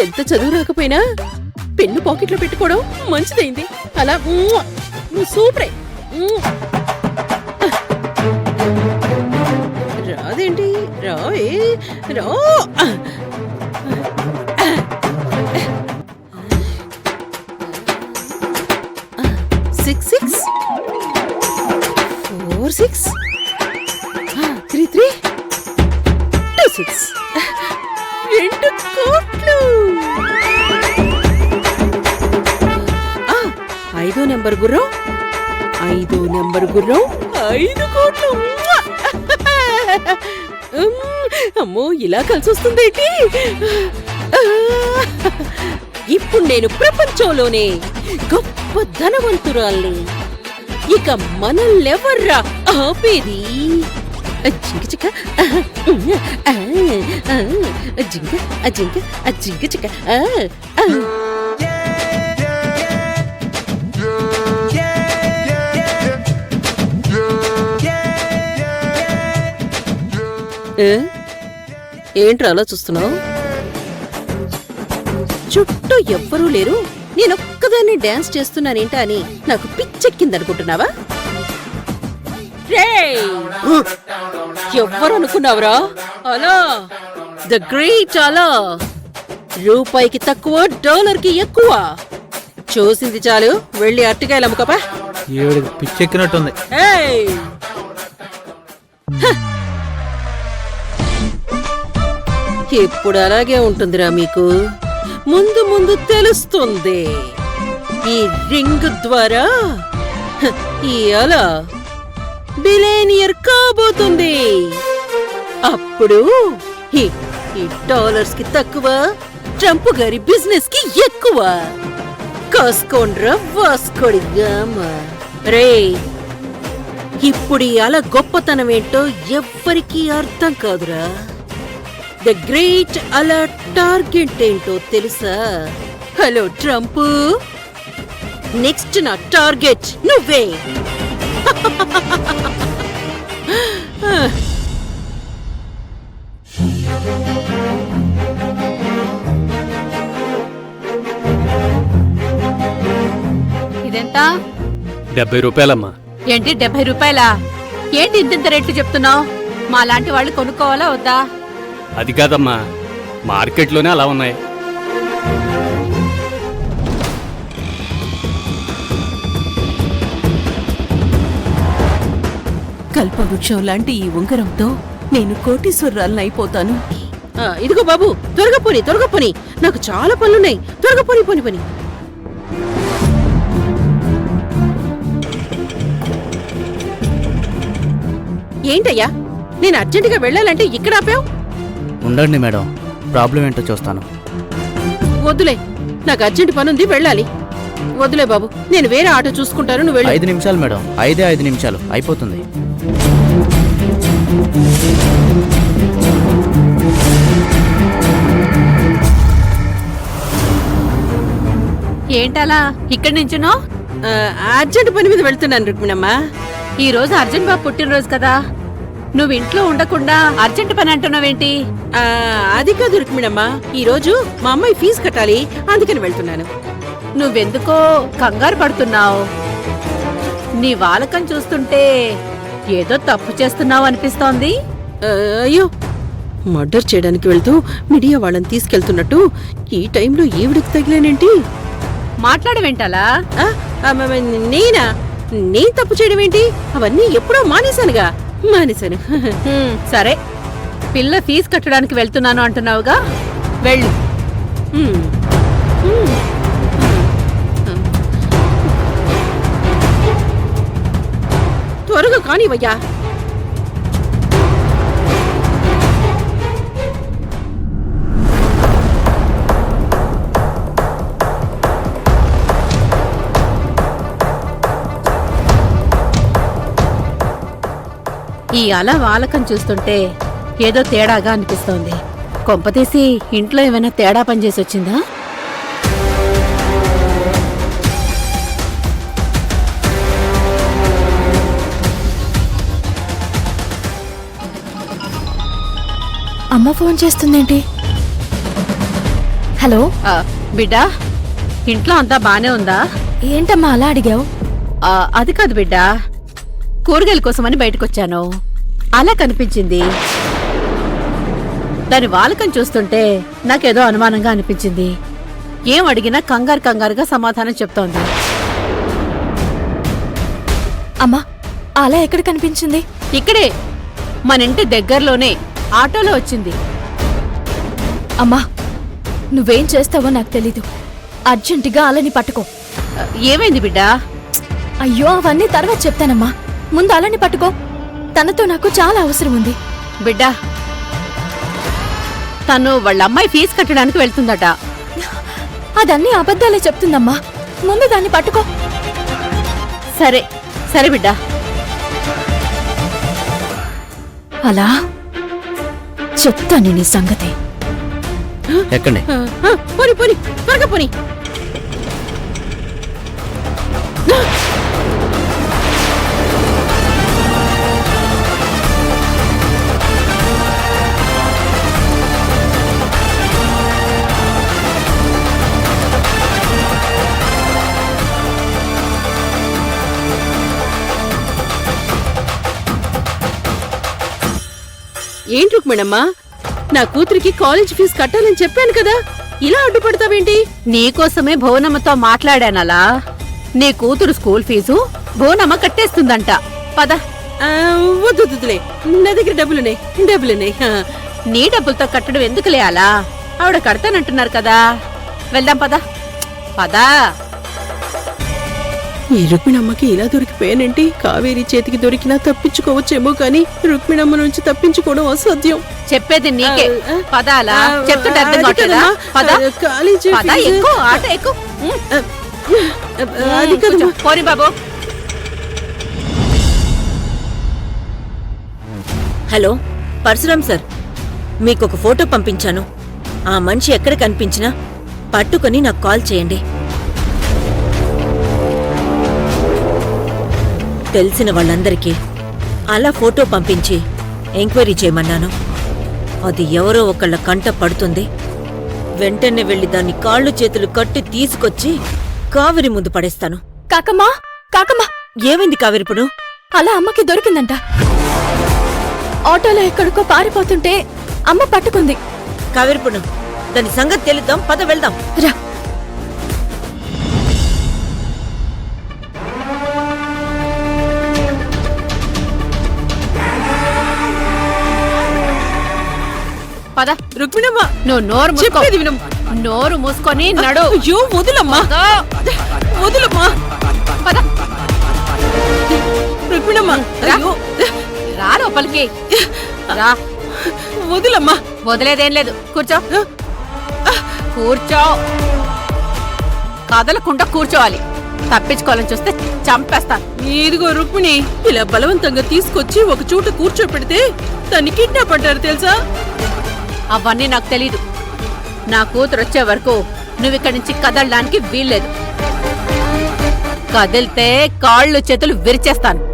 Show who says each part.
Speaker 1: ఎంత చదువు రాకపోయినా పెన్ను పాకెట్లో పెట్టుకోవడం మంచిదైంది. అలా నువ్వు సూపరే. రాదేంటి? రావే రా. 6 6 4 6 3 3 2 6 2 కోట్లు. 5వ నెంబర్ గుర్రం 5వ నెంబర్ గుర్రం 5 కోట్లు. అమ్మో, ఇలా కలిసి వస్తుందేంటి? ఇప్పుడు నేను ప్రపంచంలోనే గొప్ప ధనవంతురాల్ని. ఇక మనల్నెవర్రా ఆపేది? జింక చిక్క జింక జింక జింక చిక్క. ఏంట్రా అలా చూస్తున్నావు? చుట్టూ ఎవ్వరూ లేరు, నేనొక్కదాన్ని డాన్స్ చేస్తున్నానేంటా అని నాకు పిచ్చెక్కిందనుకుంటున్నావా? ఎవ్వరు అనుకున్నావురా? అలా ద గ్రేట్ అలా. రూపాయికి తక్కువ, డాలర్కి ఎక్కువ. చూసింది చాలు, వెళ్ళి అరటికాయలు అమ్ముకోపా.
Speaker 2: పిచ్చెక్కినట్టుంది.
Speaker 1: ఇప్పుడు అలాగే ఉంటుందిరా మీకు. ముందు ముందు తెలుస్తుంది. ఈ రింగ్ ద్వారా ఈ అలా బిలియనియర్ కాబోతుంది. అప్పుడు ఈ డాలర్స్ కి తక్కువ, ట్రంప్ గారి బిజినెస్ కి ఎక్కువ. కాసుకోండ్రా వాస్కోడి గామా. రే, ఇప్పుడు ఈ అలా గొప్పతనం ఏంటో ఎవ్వరికీ అర్థం కాదురా. ద గ్రేట్ అలా టార్గెట్ ఏంటో తెలుసా? హలో ట్రంప్, నెక్స్ట్ నా టార్గెట్ నువ్వే.
Speaker 3: ఇదెంత?
Speaker 2: 70 రూపాయలమ్మా.
Speaker 3: ఏంటి 70 రూపాయలా? ఏంటి ఇంత రేట్లు చెప్తున్నావు? మా లాంటి వాళ్ళు కొనుక్కోవాలా వద్దా?
Speaker 2: అది కాదమ్మా, మార్కెట్లోనే అలా ఉన్నాయి.
Speaker 1: కల్పవృక్షం లాంటి ఈ ఉంగరంతో నేను కోటీశ్వరరాలను అయిపోతాను. ఇదిగో బాబు, త్వరగా పోని, త్వరగా పోని, నాకు చాలా పనులున్నాయి. త్వరగా పోని పోని పోని. ఏంటయ్యా, నేను అర్జెంటుగా వెళ్ళాలంటే ఇక్కడ ఆపావు?
Speaker 4: ఉండండి మేడం, ప్రాబ్లం ఏంటో చూస్తాను.
Speaker 1: వద్దులే, నాకు అర్జెంట్ పనుంది, వెళ్ళాలి. వద్దులే బాబు, నేను వేరే ఆటో చూసుకుంటాను, నువ్వు వెళ్ళు.
Speaker 4: 5 నిమిషాలు మేడం, 5 నిమిషాలు అయిపోతుంది.
Speaker 3: ఏంటలా ఇక్కడి నుంచునో?
Speaker 1: అర్జెంట్ పని మీద వెళ్తున్నాను రుక్మిణమ్మా.
Speaker 3: ఈ రోజు అర్జున్ బాబు పుట్టినరోజు కదా, నువ్వు ఇంట్లో ఉండకుండా అర్జెంట్ పని అంటున్నావేంటి?
Speaker 1: అది కాదు రుక్మిణమ్మా, ఈ రోజు మా అమ్మాయి ఫీజు కట్టాలి, అందుకని వెళ్తున్నాను.
Speaker 3: నువ్వెందుకో కంగారు పడుతున్నావు. నీ వాలకం చూస్తుంటే ఏదో తప్పు చేస్తున్నావు అనిపిస్తోంది.
Speaker 1: అయ్యో, మర్డర్ చేయడానికి వెళ్తూ మీడియా వాళ్ళని తీసుకెళ్తున్నట్టు ఈ టైంలో ఈవిడికి తగిలేనేంటి?
Speaker 3: మాట్లాడవేంటలా?
Speaker 1: నేనా? నేను తప్పు చేయడం ఏంటి? అవన్నీ ఎప్పుడో మానేశానుగా. మానేశాను.
Speaker 3: సరే, పిల్ల ఫీజు కట్టడానికి వెళ్తున్నాను అంటున్నావుగా, వెళ్ళు.
Speaker 1: త్వరగా కానివయ్యా.
Speaker 3: ఈ అల వాలకం చూస్తుంటే ఏదో తేడాగా అనిపిస్తోంది. కొంపతీసి ఇంట్లో ఏమైనా తేడా పనిచేసి వచ్చిందా?
Speaker 5: అమ్మ ఫోన్ చేస్తుందేంటి? హలో,
Speaker 3: బిడ్డా ఇంట్లో అంతా బానే ఉందా?
Speaker 5: ఏంటమ్మా అలా అడిగావు?
Speaker 3: అది కాదు బిడ్డా, కూరగాయల కోసమని బయటకొచ్చాను. అలా కనిపించింది. దాని వాలకం చూస్తుంటే నాకేదో అనుమానంగా అనిపించింది. ఏం అడిగినా కంగారుగా సమాధానం చెప్తోంది.
Speaker 5: అమ్మా అలా ఎక్కడ కనిపించింది?
Speaker 3: ఇక్కడే మన ఇంటి దగ్గరలోనే ఆటోలో వచ్చింది.
Speaker 5: అమ్మా నువ్వేం చేస్తావో నాకు తెలీదు. అర్జెంటుగా అలని పట్టుకో.
Speaker 3: ఏమైంది బిడ్డా?
Speaker 5: అయ్యో అవన్నీ తర్వాత చెప్తానమ్మా, ముందు అలని పట్టుకో. తనతో నాకు చాలా అవసరం ఉంది.
Speaker 3: బిడ్డా తను వాళ్ళ అమ్మాయి ఫీజు కట్టడానికి వెళ్తుందట.
Speaker 5: అదన్నీ అబద్ధాలే చెప్తుందమ్మా, ముందు దాన్ని పట్టుకో.
Speaker 3: సరే సరే బిడ్డా.
Speaker 5: అలా చెప్తాను నీ సంగతి.
Speaker 4: ఎక్కండి.
Speaker 3: పోని పోని త్వరగా పోని.
Speaker 1: ఏంటి రుక్మిణమ్మా, నా కూతురికి కాలేజ్ ఫీజు కట్టాలని చెప్పాను కదా, ఇలా అడ్డుపడతావేంటి?
Speaker 3: నీకోసమే భువనమ్మతో మాట్లాడానలా. నీ కూతురు స్కూల్ ఫీజు భువనమ్మ కట్టేస్తుందంట. పద.
Speaker 1: వద్దులే, నా దగ్గర డబ్బులున్నాయి.
Speaker 3: నీ డబ్బులతో కట్టడం ఎందుకులే అలా? ఆవిడ కడతానంటున్నారు కదా, వెళ్దాం పద. పదా.
Speaker 1: ఈ రుక్మిణమ్మకి ఇలా దొరికిపోయానంటే కావేరి చేతికి దొరికినా తప్పించుకోవచ్చేమో కానీ రుక్మిణమ్మ నుంచి తప్పించుకోవడం అసాధ్యం.
Speaker 3: చెప్పేది నీకే. పద అలా. చెప్తుంటే అర్థం
Speaker 1: అది
Speaker 3: కావట్లేదా?
Speaker 1: కదమ్మా,
Speaker 3: పద.
Speaker 1: కాలేజీ
Speaker 3: పద,
Speaker 1: ఫీజు-
Speaker 3: ఎక్కు, ఆటో ఎక్కు.
Speaker 1: అది కదమ్మా.
Speaker 3: పోని బాబు.
Speaker 6: హలో పరశురామ్ సార్, మీకొక ఫోటో పంపించాను. ఆ మనిషి ఎక్కడ కనిపించినా పట్టుకొని నాకు కాల్ చేయండి. తెలిసిన వాళ్ళందరికీ అలా ఫోటో పంపించి ఎంక్వైరీ చేయమన్నాను. అది ఎవరో ఒకళ్ళ కంట పడుతుంది. వెంటనే వెళ్లి దాన్ని కాళ్ళు చేతులు కట్టి తీసుకొచ్చి కావిరి ముందు పడేస్తాను.
Speaker 5: కాకమ్మా కాకమ్మా,
Speaker 6: ఏమైంది కావిరిపుడు?
Speaker 5: అలా అమ్మకి దొరికిందంట. ఆటోలో ఎక్కడికో పారిపోతుంటే అమ్మ పట్టుకుంది.
Speaker 6: కావిరిపుడు, దాని సంగతి తెలుద్దాం, పద వెళ్దాం.
Speaker 5: రా.
Speaker 3: పద.
Speaker 1: రుక్మిణమ్మ,
Speaker 3: నువ్వు నోరు మూసుకో.
Speaker 1: చెప్పేది వినమ్మ.
Speaker 3: నోరు మూసుకొని నడు.
Speaker 1: అయ్యో వదులమ్మా, వదులమ్మా.
Speaker 3: పద.
Speaker 1: రుక్మిణమ్మ,
Speaker 3: రా.
Speaker 1: అయ్యో,
Speaker 3: రా లోపలికి రా.
Speaker 1: వదులమ్మా.
Speaker 3: వదిలేదేం లేదు, కూర్చో. కూర్చో. కదలకుండా కూర్చోవాలి. తప్పించుకోవాలని చూస్తే చంపేస్తాను.
Speaker 1: ఇదిగో రుక్మిణి, ఇలా బలవంతంగా తీసుకొచ్చి ఒక చోట కూర్చోపెడితే దాన్ని కిడ్నాప్ అంటారు తెలుసా?
Speaker 3: అవన్నీ నాకు తెలీదు. నా కూతురు వచ్చే వరకు నువ్వు ఇక్కడి నుంచి కదలడానికి వీల్లేదు. కదిలితే కాళ్ళు చేతులు విరిచేస్తాను.